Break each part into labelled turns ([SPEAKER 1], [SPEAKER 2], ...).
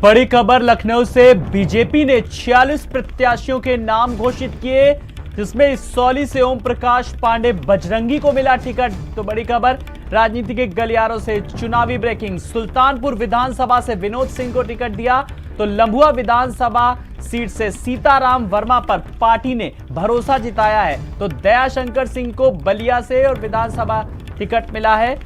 [SPEAKER 1] बड़ी खबर लखनऊ से। बीजेपी ने 46 प्रत्याशियों के नाम घोषित किए, जिसमें सौली से ओम प्रकाश पांडे बजरंगी को मिला टिकट। तो बड़ी खबर राजनीति के गलियारों से चुनावी ब्रेकिंग। सुल्तानपुर विधानसभा से विनोद सिंह को टिकट दिया, तो लंबुआ विधानसभा सीट से सीताराम वर्मा पर पार्टी ने भरोसा जताया है। तो दयाशंकर सिंह को बलिया से और विधानसभा टिकट मिला है।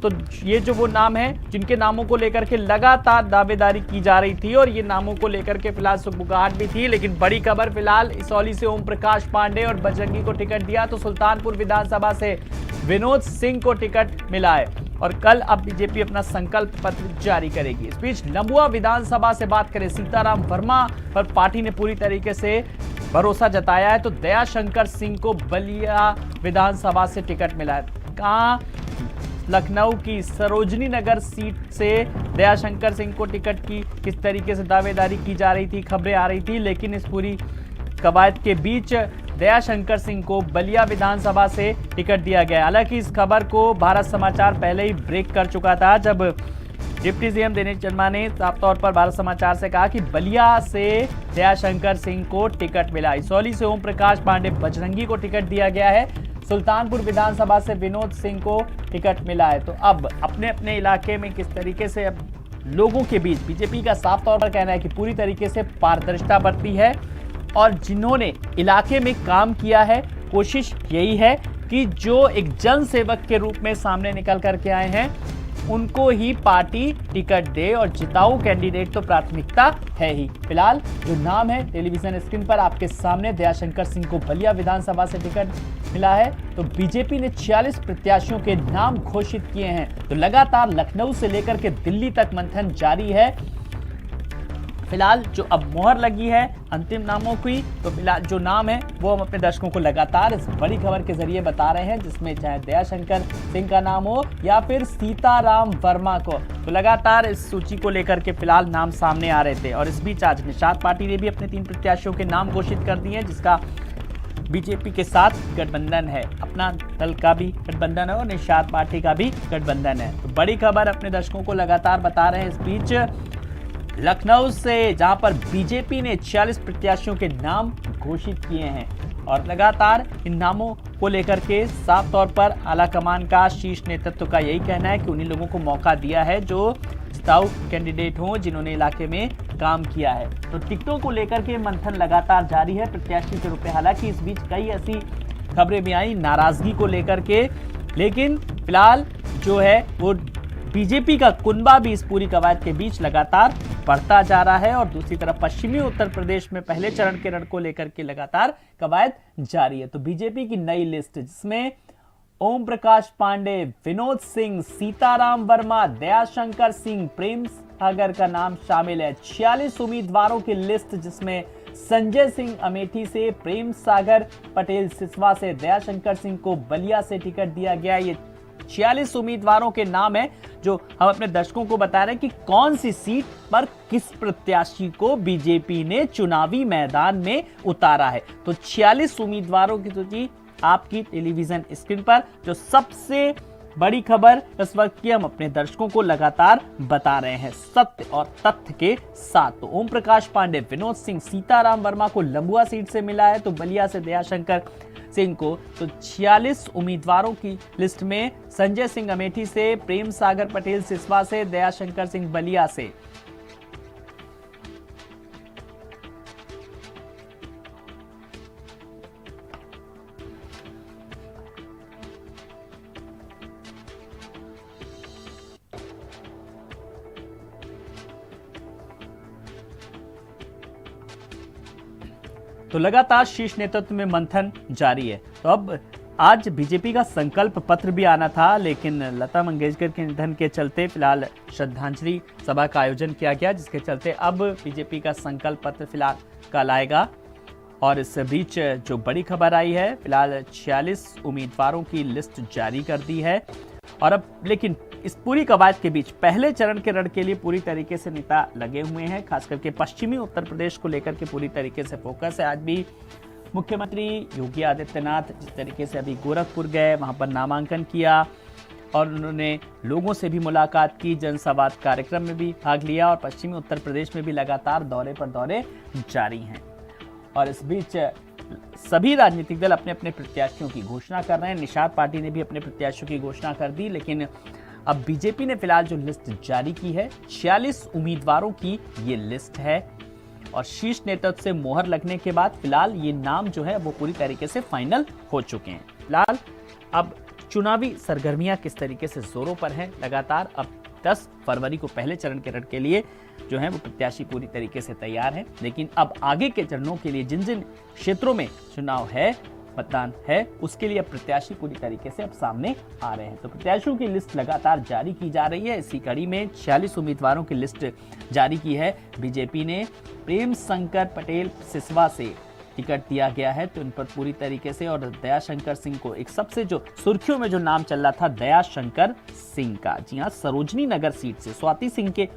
[SPEAKER 1] तो ये जो वो नाम है जिनके नामों को लेकर के लगातार दावेदारी की जा रही थी और ये नामों को लेकर के फिलहाल सुगबुगाहट भी थी, लेकिन बड़ी खबर फिलहाल इसौली से ओम प्रकाश पांडे और बजरंगी को टिकट दिया, तो सुल्तानपुर विधानसभा से विनोद सिंह को टिकट मिला है। और कल अब बीजेपी अपना संकल्प पत्र जारी करेगी। इस बीच लंबुआ विधानसभा से बात करें, सीताराम वर्मा पर पार्टी ने पूरी तरीके से भरोसा जताया है। तो दयाशंकर सिंह को बलिया विधानसभा से टिकट मिला है। कहां लखनऊ की सरोजनी नगर सीट से दयाशंकर सिंह को टिकट की किस तरीके से दावेदारी की जा रही थी, खबरें आ रही थी, लेकिन इस पूरी कवायद के बीच दयाशंकर सिंह को बलिया विधानसभा से टिकट दिया गया। हालांकि इस खबर को भारत समाचार पहले ही ब्रेक कर चुका था, जब डिप्टी सीएम दिनेश शर्मा ने साफ तौर पर भारत समाचार से कहा कि बलिया से दयाशंकर सिंह को टिकट मिला। इसौली से ओम प्रकाश पांडे बजरंगी को टिकट दिया गया है। सुल्तानपुर विधानसभा से विनोद सिंह को टिकट मिला है। तो अब अपने अपने इलाके में किस तरीके से अब लोगों के बीच बीजेपी का साफ तौर पर कहना है कि पूरी तरीके से पारदर्शिता बरती है और जिन्होंने इलाके में काम किया है, कोशिश यही है कि जो एक जन सेवक के रूप में सामने निकल करके आए हैं उनको ही पार्टी टिकट दे और जिताऊ कैंडिडेट तो प्राथमिकता है ही। फिलहाल जो नाम है टेलीविजन स्क्रीन पर आपके सामने, दयाशंकर सिंह को बलिया विधानसभा से टिकट मिला है। तो बीजेपी ने 46 प्रत्याशियों के नाम घोषित किए हैं। तो लगातार लखनऊ से लेकर के दिल्ली तक मंथन जारी है। फिलहाल जो अब मोहर लगी है अंतिम नामों की, तो फिलहाल जो नाम है वो हम अपने दर्शकों को लगातार इस बड़ी खबर के जरिए बता रहे हैं, जिसमें चाहे दयाशंकर सिंह का नाम हो या फिर सीताराम वर्मा को। तो लगातार इस सूची को लेकर के फिलहाल नाम सामने आ रहे थे। और इस बीच आज निषाद पार्टी ने भी अपने 3 प्रत्याशियों के नाम घोषित कर दिए हैं, जिसका बीजेपी के साथ गठबंधन है। अपना दल का भी गठबंधन है और निषाद पार्टी का भी गठबंधन है। तो बड़ी खबर अपने दर्शकों को लगातार बता रहे हैं। इस बीच लखनऊ से, जहां पर बीजेपी ने 46 प्रत्याशियों के नाम घोषित किए हैं और लगातार इन नामों को लेकर के साफ तौर पर आलाकमान का, शीर्ष नेतृत्व का यही कहना है कि उन्हीं लोगों को मौका दिया है जो जिताऊ कैंडिडेट हों, जिन्होंने इलाके में काम किया है। तो टिकटों को लेकर के मंथन लगातार जारी है प्रत्याशी के रूप में। हालांकि इस बीच कई ऐसी खबरें भी आई नाराजगी को लेकर के, लेकिन फिलहाल जो है वो बीजेपी का कुनबा भी इस पूरी कवायद के बीच लगातार बढ़ता जा रहा है। और दूसरी तरफ पश्चिमी उत्तर प्रदेश में पहले चरण के रण को लेकर के लगातार कवायद जारी है। तो बीजेपी की नई लिस्ट, जिसमें ओम प्रकाश पांडे, विनोद सिंह, सीताराम वर्मा, दयाशंकर सिंह, प्रेम सागर का नाम शामिल है। 46 उम्मीदवारों की लिस्ट, जिसमें संजय सिंह अमेठी से, प्रेम सागर पटेल सिसवा से, दयाशंकर सिंह को बलिया से टिकट दिया गया। ये 46 उम्मीदवारों के नाम है जो हम अपने दर्शकों को बता रहे हैं कि कौन सी सीट पर किस प्रत्याशी को बीजेपी ने चुनावी मैदान में उतारा है। तो 46 उम्मीदवारों की सूची आपकी टेलीविजन स्क्रीन पर। जो सबसे बड़ी खबर इस वक्त की हम अपने दर्शकों को लगातार बता रहे हैं सत्य और तथ्य के साथ। तो ओम प्रकाश पांडे, विनोद सिंह, सीताराम वर्मा को लंबुआ सीट से मिला है, तो बलिया से दयाशंकर सिंह को। तो 46 उम्मीदवारों की लिस्ट में संजय सिंह अमेठी से, प्रेम सागर पटेल सिसवा से, दयाशंकर सिंह बलिया से। तो लगातार शीर्ष नेतृत्व में मंथन जारी है। तो अब आज बीजेपी का संकल्प पत्र भी आना था, लेकिन लता मंगेशकर के निधन के चलते फिलहाल श्रद्धांजलि सभा का आयोजन किया गया, जिसके चलते अब बीजेपी का संकल्प पत्र फिलहाल कल आएगा। और इस बीच जो बड़ी खबर आई है, फिलहाल 46 उम्मीदवारों की लिस्ट जारी कर दी है। और अब लेकिन इस पूरी कवायद के बीच पहले चरण के रण के लिए पूरी तरीके से नेता लगे हुए हैं, खास करके पश्चिमी उत्तर प्रदेश को लेकर के पूरी तरीके से फोकस है। आज भी मुख्यमंत्री योगी आदित्यनाथ जिस तरीके से अभी गोरखपुर गए, वहां पर नामांकन किया, और उन्होंने लोगों से भी मुलाकात की, जनसंवाद कार्यक्रम में भी भाग लिया और पश्चिमी उत्तर प्रदेश में भी लगातार दौरे पर दौरे जारी हैं। और इस बीच सभी राजनीतिक दल अपने अपने प्रत्याशियों की घोषणा कर रहे हैं। निषाद पार्टी ने भी अपने प्रत्याशियों की घोषणा कर दी, लेकिन अब बीजेपी ने फिलहाल जो लिस्ट जारी की है 46 उम्मीदवारों की ये लिस्ट है और शीर्ष नेतृत्व से मोहर लगने के बाद फिलहाल ये नाम जो है वो पूरी तरीके से फाइनल हो चुके हैं। फिलहाल अब चुनावी सरगर्मियां किस तरीके से जोरों पर हैं लगातार। अब 10 फरवरी को पहले चरण के लिए जो है वो प्रत्याशी पूरी तरीके से तैयार है, लेकिन अब आगे के चरणों के लिए जिन जिन क्षेत्रों में चुनाव है, मतदान है, उसके लिए प्रत्याशी पूरी तरीके से अब सामने आ रहे हैं। तो प्रत्याशियों की लिस्ट लगातार जारी की जा रही है। इसी कड़ी में 46 उम्मीदवारों की लिस्ट जारी की है। बीजेपी ने प्रेम शंकर पटेल सिसवा से टिकट दिया गया है, तो इन पर पूरी तरीके से, और दयाशंकर सिंह को एक सबसे जो सुर्खियों में जो नाम चल रहा था दयाशंकर सिंह का, जी हाँ, सरोजनी नगर सीट से स्वाति सिंह के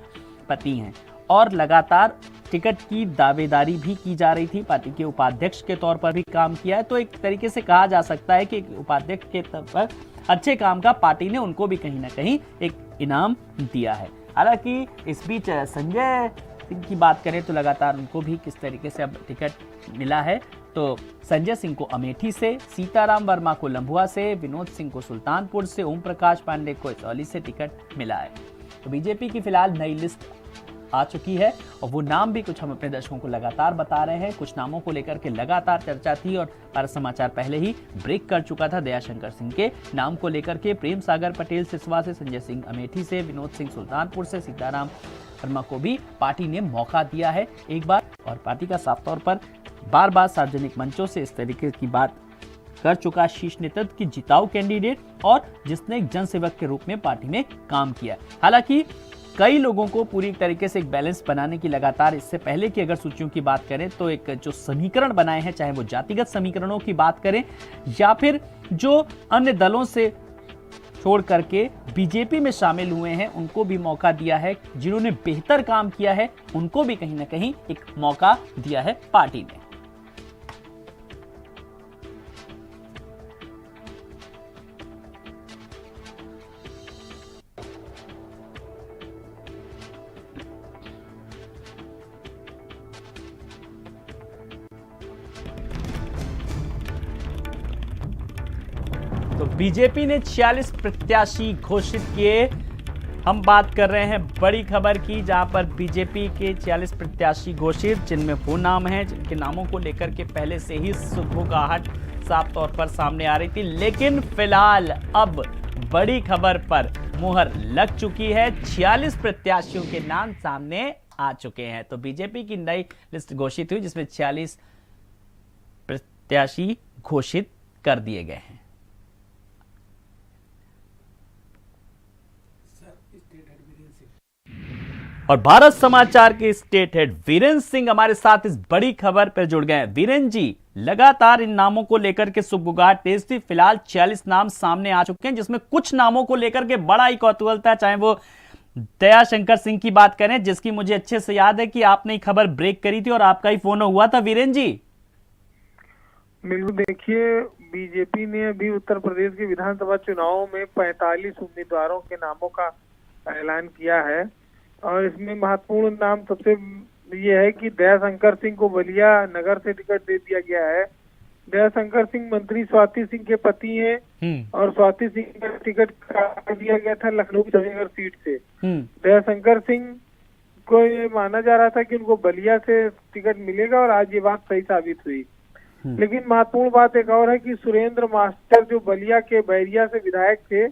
[SPEAKER 1] पति हैं और लगातार टिकट की दावेदारी भी की जा रही थी। पार्टी के उपाध्यक्ष के तौर पर भी काम किया है, तो एक तरीके से कहा जा सकता है कि उपाध्यक्ष के तौर पर अच्छे काम का पार्टी ने उनको भी कहीं ना कहीं एक इनाम दिया है। हालांकि इस बीच संजय सिंह की बात करें तो लगातार उनको भी किस तरीके से अब टिकट मिला है, तो संजय सिंह को अमेठी से, सीताराम वर्मा को लंबुआ से, विनोद सिंह को सुल्तानपुर से, ओम प्रकाश पांडे को इसौली से टिकट मिला है। तो बीजेपी की फिलहाल नई लिस्ट आ चुकी है और वो नाम भी कुछ हम अपने दर्शकों को लगातार बता रहे हैं। कुछ नामों को लेकर के लगातार चर्चा थी और भारत समाचार पहले ही ब्रेक कर चुका था दयाशंकर सिंह के नाम को लेकर के। प्रेम सागर पटेल सिसवा से, संजय सिंह अमेठी से, विनोद सिंह सुल्तानपुर से, सीताराम वर्मा को भी पार्टी ने मौका दिया है एक बार, और पार्टी का साफ तौर पर बार बार सार्वजनिक मंचों से इस तरीके की बात कर चुका शीर्ष नेतृत्व की जिताऊ कैंडिडेट और जिसने एक जनसेवक के रूप में पार्टी में काम किया। हालांकि कई लोगों को पूरी तरीके से एक बैलेंस बनाने की लगातार, इससे पहले की अगर सूचियों की बात करें तो एक जो समीकरण बनाए हैं, चाहे वो जातिगत समीकरणों की बात करें या फिर जो अन्य दलों से छोड़ करके बीजेपी में शामिल हुए हैं, उनको भी मौका दिया है। जिन्होंने बेहतर काम किया है उनको भी कहीं ना कहीं एक मौका दिया है पार्टी ने। तो बीजेपी ने 46 प्रत्याशी घोषित किए। हम बात कर रहे हैं बड़ी खबर की, जहां पर बीजेपी के 46 प्रत्याशी घोषित, जिनमें वो नाम हैं जिनके नामों को लेकर के पहले से ही सुगबुगाहट साफ तौर पर सामने आ रही थी, लेकिन फिलहाल अब बड़ी खबर पर मुहर लग चुकी है। 46 प्रत्याशियों के नाम सामने आ चुके हैं। तो बीजेपी की नई लिस्ट घोषित हुई जिसमें 46 प्रत्याशी घोषित कर दिए गए हैं। और भारत समाचार के स्टेट हेड वीरेंद्र सिंह हमारे साथ इस बड़ी खबर पर जुड़ गए हैं। वीरेंद्र जी, लगातार इन नामों को लेकर के सुगबुगाहट तेज थी। फिलहाल 46 नाम सामने आ चुके हैं, जिसमें कुछ नामों को लेकर के बड़ा ही कौतूहल था। चाहे वो दयाशंकर सिंह की बात करें, जिसकी मुझे अच्छे से याद है कि आपने खबर ब्रेक करी थी और आपका ही फोन हुआ था। वीरेंद्र जी,
[SPEAKER 2] बिल्कुल, देखिए, बीजेपी ने अभी उत्तर प्रदेश के विधानसभा चुनावों में 45 उम्मीदवारों के नामों का ऐलान किया है और इसमें महत्वपूर्ण नाम सबसे ये है कि दयाशंकर सिंह को बलिया नगर से टिकट दे दिया गया है। दयाशंकर सिंह मंत्री स्वाति सिंह के पति हैं और स्वाति सिंह का टिकट काट दिया गया था लखनऊ की जमीनगर सीट से। दयाशंकर सिंह को ये माना जा रहा था कि उनको बलिया से टिकट मिलेगा और आज ये बात सही साबित हुई। लेकिन महत्वपूर्ण बात एक और है कि सुरेंद्र मास्टर जो बलिया के बैरिया से विधायक थे,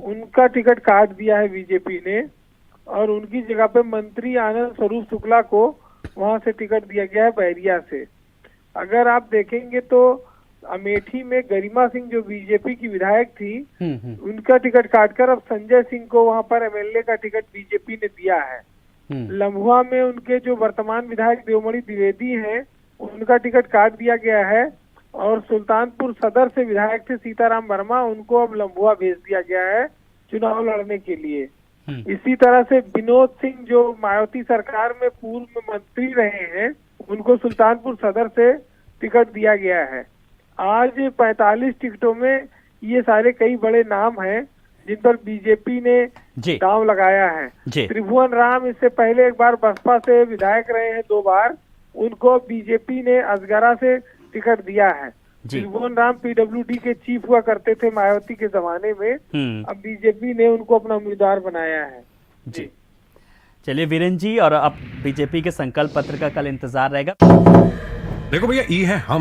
[SPEAKER 2] उनका टिकट काट दिया है बीजेपी ने और उनकी जगह पे मंत्री आनंद स्वरूप शुक्ला को वहां से टिकट दिया गया है बैरिया से। अगर आप देखेंगे तो अमेठी में गरिमा सिंह जो बीजेपी की विधायक थी, उनका टिकट काटकर अब संजय सिंह को वहां पर एमएलए का टिकट बीजेपी ने दिया है। लम्हुआ में उनके जो वर्तमान विधायक देवमणि द्विवेदी हैं, उनका टिकट काट दिया गया है और सुल्तानपुर सदर से विधायक थे सीताराम वर्मा, उनको अब लम्हुआ भेज दिया गया है चुनाव लड़ने के लिए। इसी तरह से विनोद सिंह जो मायावती सरकार में पूर्व मंत्री रहे हैं, उनको सुल्तानपुर सदर से टिकट दिया गया है। आज 45 टिकटों में ये सारे कई बड़े नाम हैं, जिन पर बीजेपी ने
[SPEAKER 1] जी
[SPEAKER 2] दांव लगाया है।
[SPEAKER 1] जी
[SPEAKER 2] त्रिभुवन राम इससे पहले एक बार बसपा से विधायक रहे हैं 2 बार, उनको बीजेपी ने असगरा से टिकट दिया है।
[SPEAKER 1] जी
[SPEAKER 2] त्रिभुवन राम पीडब्ल्यूडी के चीफ हुआ करते थे मायावती के जमाने में, अब बीजेपी ने उनको अपना उम्मीदवार बनाया है।
[SPEAKER 1] जी चलिए वीरेंद्र जी, और अब बीजेपी के संकल्प पत्र का कल इंतजार रहेगा।
[SPEAKER 3] देखो भैया, ई है हम।